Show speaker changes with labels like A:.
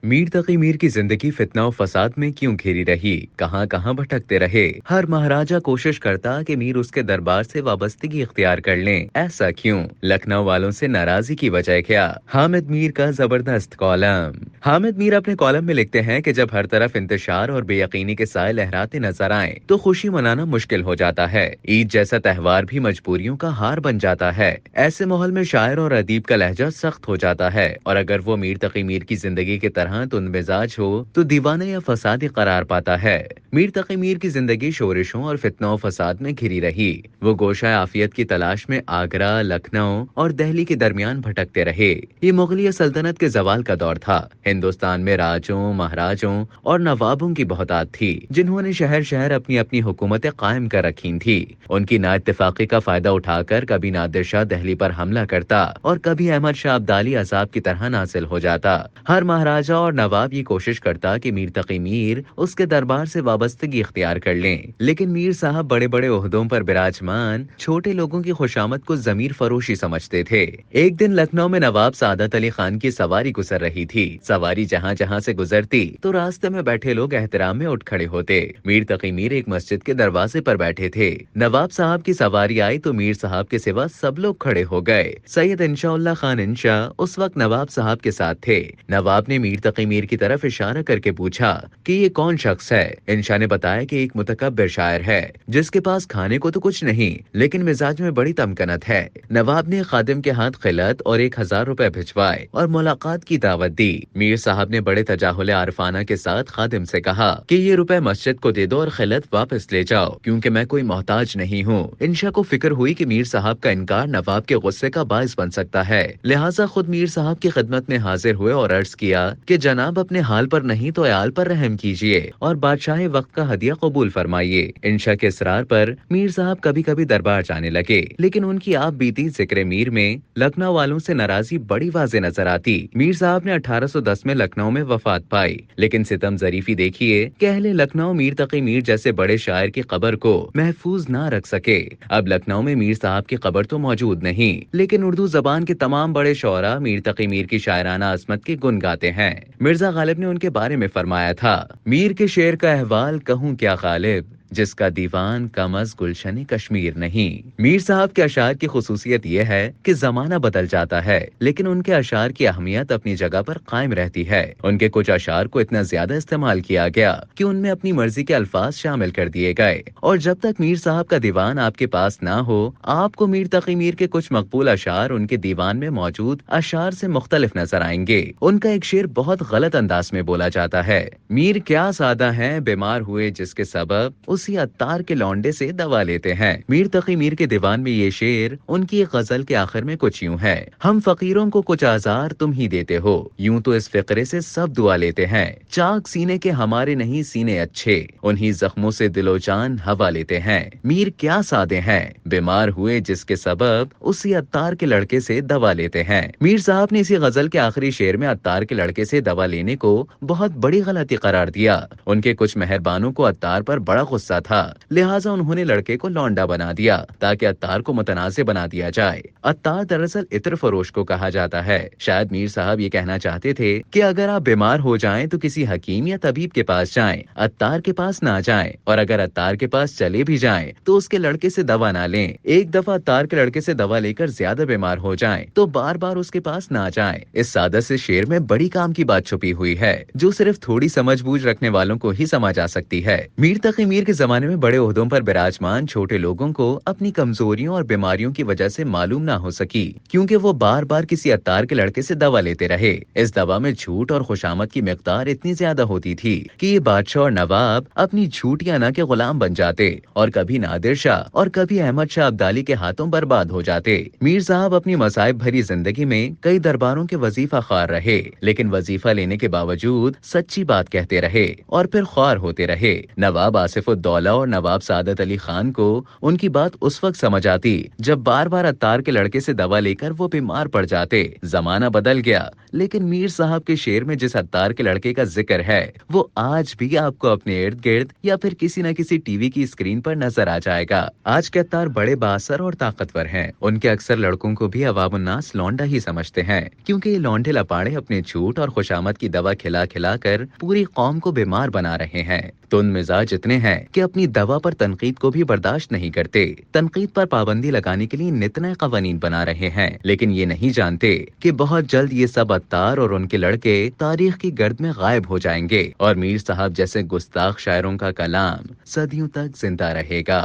A: मीर तकी मीर की जिंदगी फितना और फसाद में क्यों घिरी रही, कहाँ कहाँ भटकते रहे। हर महाराजा कोशिश करता कि मीर उसके दरबार से वाबस्तगी इख्तियार कर लें। ऐसा क्यों? लखनऊ वालों से नाराजगी की वजह क्या? हामिद मीर का जबरदस्त कॉलम। हामिद मीर अपने कॉलम में लिखते हैं कि जब हर तरफ इंतशार और बेयकीनी के साए लहराते नजर आए तो खुशी मनाना मुश्किल हो जाता है। ईद जैसा त्योहार भी मजबूरियों का हार बन जाता है। ऐसे माहौल में शायर और अदीब का लहजा सख्त हो जाता है, और अगर वो मीर तकी मीर की जिंदगी की तरह तुंद मिजाज हो तो दीवाना या फसादी करार पाता है। मीर तकी मीर की जिंदगी शोरिशों और फितनों और फसाद में घिरी रही। वो गोशा आफियत की तलाश में आगरा, लखनऊ और दिल्ली के दरमियान भटकते रहे। ये मुगलिया सल्तनत के जवाल का दौर था। हिंदुस्तान में राजों, महाराजों और नवाबों की बहुतात थी, जिन्होंने शहर शहर अपनी अपनी हुकूमतें कायम कर रखी थी। उनकी ना इत्तेफाकी का फायदा उठाकर कभी नादिर शाह दिल्ली पर हमला करता और कभी अहमद शाह अब्दाली अजाब की तरह नासिल हो जाता। हर महाराजा और नवाब ये कोशिश करता कि मीर तकी मीर उसके दरबार से वाबस्तगी इख्तियार कर लें, लेकिन मीर साहब बड़े बड़े ओहदों पर विराजमान छोटे लोगों की खुशामद को जमीर फरोशी समझते थे। एक दिन लखनऊ में नवाब सादत अली खान की सवारी गुजर रही थी। सवारी जहाँ जहाँ से गुजरती तो रास्ते में बैठे लोग एहतराम में उठ खड़े होते। मीर तकी मीर एक मस्जिद के दरवाजे पर बैठे थे। नवाब साहब की सवारी आई तो मीर साहब के सिवा सब लोग खड़े हो गए। सैयद इंशाउल्लाह खान इंशा उस वक्त नवाब साहब के साथ थे। नवाब ने मीर तकी मीर की तरफ इशारा करके पूछा कि ये कौन शख्स है। इंशा ने बताया कि एक मुतकब्बिर शायर है, जिसके पास खाने को तो कुछ नहीं, लेकिन मिजाज में बड़ी तमकनत है। नवाब ने खादिम के हाथ खिलत और 1000 रुपए भिजवाए और मुलाकात की दावत दी। मीर साहब ने बड़े तजाहुल आरफाना के साथ खादिम से कहा कि ये रुपए मस्जिद को दे दो और खिलत वापस ले जाओ, क्योंकि मैं कोई मोहताज नहीं हूँ। इंशा को फिक्र हुई कि मीर साहब का इनकार नवाब के गुस्से का बायस बन सकता है, लिहाजा खुद मीर साहब की खिदमत में हाजिर हुए और अर्ज किया कि जनाब अपने हाल पर नहीं तो आल पर रहम कीजिए और बादशाह वक्त का हदिया कबूल फरमाइए। इंशा के इसरार पर मीर साहब कभी कभी दरबार जाने लगे, लेकिन उनकी आप बीती जिक्र मीर में लखनऊ वालों से नाराजगी बड़ी वाज़े नजर आती। मीर साहब ने 1810 में लखनऊ में वफात पाई, लेकिन सितम जरीफी देखिए कि अहले लखनऊ मीर तकी मीर जैसे बड़े शायर की कब्र को महफूज ना रख सके। अब लखनऊ में मीर साहब की कब्र तो मौजूद नहीं, लेकिन उर्दू जबान के तमाम बड़े शोरा मीर तकी मीर की शायराना अजमत के गुन गाते हैं। मिर्जा गालिब ने उनके बारे में फरमाया था, मीर के शेर का अहवाल कहूँ क्या गालिब, जिसका दीवान कमज गुलशन कश्मीर नहीं। मीर साहब के अशार की खुसूसियत यह है कि जमाना बदल जाता है, लेकिन उनके अशार की अहमियत अपनी जगह पर कायम रहती है। उनके कुछ अशार को इतना ज्यादा इस्तेमाल किया गया कि उनमें अपनी मर्जी के अल्फाज शामिल कर दिए गए, और जब तक मीर साहब का दीवान आपके पास ना हो, आपको मीर तकी मीर के कुछ मकबूल अशार उनके दीवान में मौजूद अशार से मुख्तलिफ नजर आएंगे। उनका एक शेर बहुत गलत अंदाज में बोला जाता है, मीर क्या सादा है बीमार हुए जिसके सबब उसी अत्तार के लौंडे से दवा लेते हैं। मीर तकी मीर के दीवान में ये शेर उनकी एक गजल के आखिर में कुछ यूं है, हम फकीरों को कुछ आजार तुम ही देते हो, यूं तो इस फिक्रे से सब दुआ लेते हैं, चाक सीने के हमारे नहीं सीने अच्छे, उन्हीं जख्मों से दिलो जान हवा लेते हैं। मीर क्या सादे हैं बीमार हुए जिसके सबब उसी अत्तार के लड़के से दवा लेते हैं। मीर साहब ने इसी गजल के आखिरी शेर में अत्तार के लड़के से दवा लेने को बहुत बड़ी गलती करार दिया। उनके कुछ मेहरबानों को अत्तार पर बड़ा गुस्सा था, लिहाजा उन्होंने लड़के को लौंडा बना दिया ताकि अत्तार को मुतनाज़े बना दिया जाए। अत्तार दरअसल इत्र फरोश को कहा जाता है। शायद मीर साहब ये कहना चाहते थे कि अगर आप बीमार हो जाएं तो किसी हकीम या तबीब के पास जाएं, अत्तार के पास ना जाएं, और अगर अत्तार के पास चले भी जाएं तो उसके लड़के से दवा ना लें। एक दफा अत्तार के लड़के से दवा लेकर ज्यादा बीमार हो जाएं तो बार बार उसके पास ना जाएं। इस सादा से शेर में बड़ी काम की बात छुपी हुई है, जो सिर्फ थोड़ी समझ बूझ रखने वालों को ही समझ आ सकती है। मीर तकी मीर के जमाने में बड़े ओहदों पर विराजमान छोटे लोगों को अपनी कमजोरियों और बीमारियों की वजह से मालूम ना हो सकी, क्योंकि वो बार बार किसी अत्तार के लड़के से दवा लेते रहे। इस दवा में झूठ और खुशामद की मिकदार इतनी ज्यादा होती थी कि ये बादशाह और नवाब अपनी झूठ या ना के गुलाम बन जाते, और कभी नादिर शाह और कभी अहमद शाह अब्दाली के हाथों बर्बाद हो जाते। मीर साहब अपनी मसाइब भरी जिंदगी में कई दरबारों के वजीफा ख्वार रहे, लेकिन वजीफा लेने के बावजूद सच्ची बात कहते रहे और फिर ख्वार होते रहे। नवाब आसिफ दौला और नवाब सादत अली खान को उनकी बात उस वक्त समझ आती जब बार बार अत्तार के लड़के से दवा लेकर वो बीमार पड़ जाते। जमाना बदल गया, लेकिन मीर साहब के शेर में जिस अत्तार के लड़के का जिक्र है वो आज भी आपको अपने इर्द गिर्द या फिर किसी न किसी टीवी की स्क्रीन पर नजर आ जाएगा। आज के अत्तार बड़े बाअसर और ताकतवर हैं। उनके अक्सर लड़कों को भी अवामुन्नास लौंडा ही समझते हैं, क्योंकि ये लौंडे लपाड़े अपने झूठ और खुशामद की दवा खिला खिला कर पूरी कौम को बीमार बना रहे हैं। तुन मिजाज इतने हैं कि अपनी दवा पर तनकीद को भी बर्दाश्त नहीं करते। तनकीद पर पाबंदी लगाने के लिए नित नए कवानीन बना रहे हैं, लेकिन ये नहीं जानते कि बहुत जल्द ये सब अत्तार और उनके लड़के तारीख की गर्द में गायब हो जाएंगे और मीर साहब जैसे गुस्ताख शायरों का कलाम सदियों तक जिंदा रहेगा।